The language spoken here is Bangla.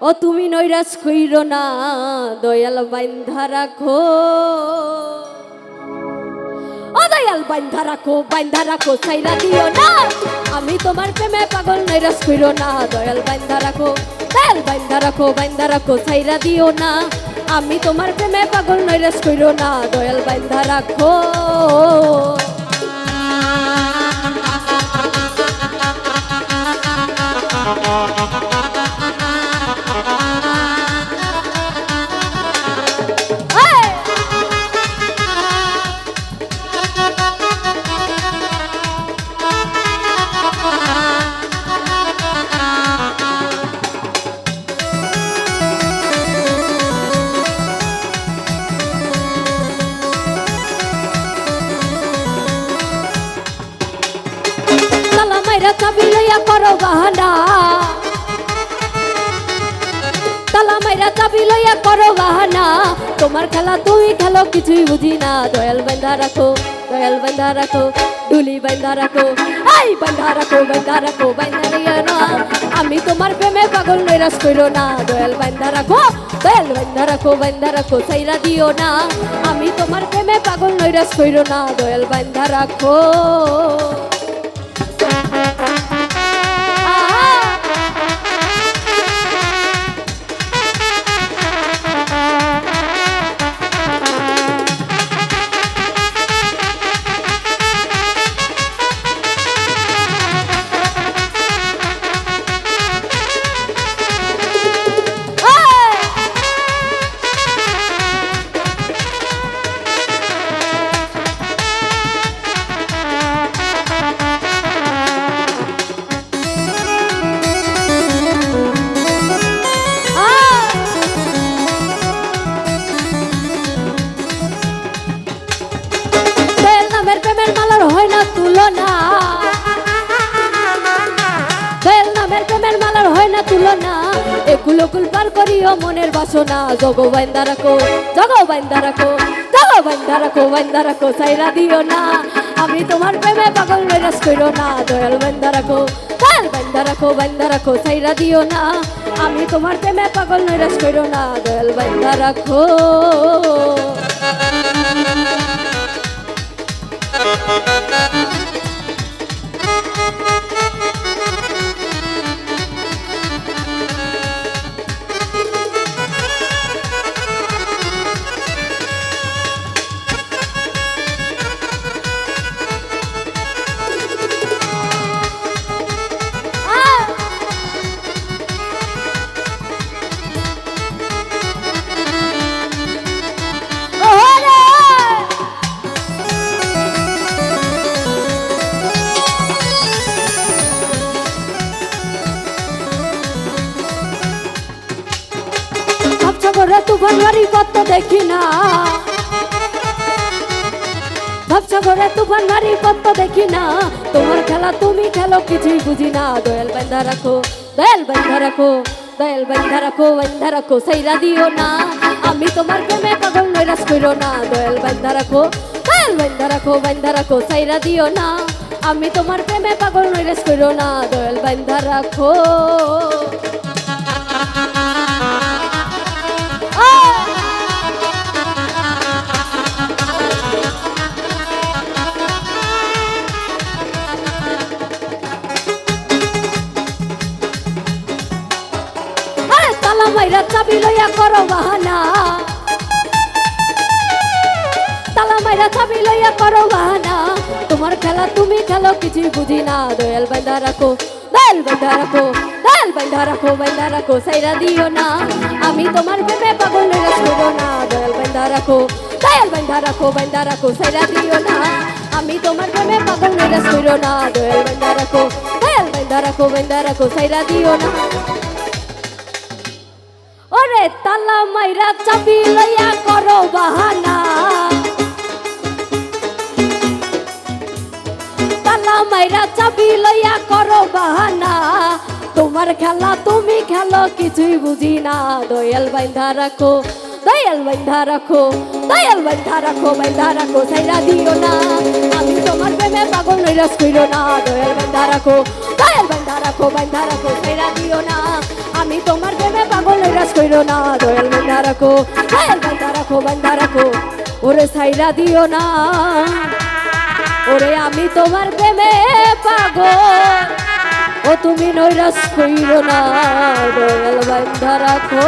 ও তুমি নৈরাশ কইরো না, দয়াল বাইন্ধা রাখো। ও দয়াল বাইন্ধা রাখো, ছাইরা দিও না। আমি তোমার প্রেমে পাগল, নৈরাশ কইরো না, দয়াল বাইন্ধা রাখো। দয়াল বাইন্ধা রাখো, ছাইরা দিও না। আমি তোমার প্রেমে পাগল, নৈরাশ কইরো না, দয়াল বাইন্ধা রাখো। তালা মাইরা চাবি লইয়া করো বাহানা, তালা মাইরা চাবি লইয়া করো বাহানা। তোমার খেলা তুমি খেলো, কিছুই বুঝি না। দয়াল বান্ধা রাখো, দয়াল বান্ধা রাখো, ডুলি বান্ধা রাখো, এই বান্ধা রাখো, বান্ধা রাখো, বান্ধা দিও না। আমি তোমার প্রেমে পাগল, নৈরাশ কইরো না, দয়াল বান্ধা রাখো। দয়াল বান্ধা রাখো, ছাইরা দিও না। আমি তোমার প্রেমে পাগল, নৈরাশ কইরো না, দয়াল বান্ধা রাখো। প্রেমের মালার হয় না তুলনা, দয়াল নামের প্রেমের মালার হয় না তুলনা। একুল কুল পার করিও মনের বাসনা। জগ বাইন্দা রাখো, জগ বাইন্দা রাখো, জগ বাইন্দা রাখো, বাইন্দা রাখো, ছাইরা দিও না। আমি তোমার প্রেমে পাগল, নৈরাশ কইরো না, দয়াল বাইন্দা রাখো। দয়াল বাইন্দা রাখো, বাইন্দা রাখো, ছাইরা দিও না। আমি তোমার প্রেমে পাগল, নৈরাশ কইরো না, দয়াল বাইন্দা রাখো। ভাবসাগরে তুফান ভারী কত দেখি না, ভাবসাগরে তুফান ভারী কত দেখি না। তোমার খেলা তুমি খেলো, কিছুই বুঝি না। দয়াল বান্ধা রাখো, দয়াল বান্ধা রাখো, দয়াল বান্ধা রাখো, বান্ধা রাখো, ছাইরা দিও না। আমি তোমার প্রেমে পাগল, নৈরাশ কইরো না, দয়াল বান্ধা রাখো। দয়াল বান্ধা রাখো, বান্ধা রাখো, ছাইরা দিও না। আমি তোমার প্রেমে পাগল, নৈরাশ কইরো না, দয়াল বান্ধা রাখো। তালা মাইরা চাবি লইয়া করো বাহানা, তালা মাইরা চাবি লইয়া করো বাহানা। তোমার খেলা তুমি খেলো, কিছুই বুঝি না। দয়াল বান্ধা রাখো, দয়াল বান্ধা রাখো, দয়াল বান্ধা রাখো, বান্ধা রাখো, ছাইরা দিও না। আমি তোমার প্রেমে পাগল, নৈরাশ কইরো না, দয়াল বান্ধা রাখো। দয়াল বান্ধা রাখো, বান্ধা রাখো, ছাইরা দিও না। আমি তোমার প্রেমে পাগল, নৈরাশ কইরো না, দয়াল বান্ধা রাখো। দয়াল বান্ধা রাখো, বান্ধা রাখো, ছাইরা দিও না। ওরে তালা মাইরা চাবি লইয়া করো বাহানা, তালা মাইরা চাবি লইয়া করো বাহানা। তোমার খেলা তুমি খেলো, কিছুই বুঝি না। দয়াল বান্ধা রাখো, দয়াল বান্ধা রাখো, দয়াল বান্ধা রাখো, বান্ধা রাখো, ছাইরা দিও না। আমি তোমার প্রেমে পাগল, নৈরাশ কইরো না। দয়াল বান্ধা রাখো, দয়াল বান্ধা রাখো, বান্ধা রাখো, ছাইরা দিও না। আমি আমি তোমার প্রেমে পাগল নৈরাশ কইরো না দয়াল বান্ধা রাখো দয়াল বান্ধা রাখো বান্ধা রাখো ওরে সাইরা দিও না ওরে আমি তোমার প্রেমে পাগল ও তুমি নৈরাশ কইরো না দয়াল বান্ধা রাখো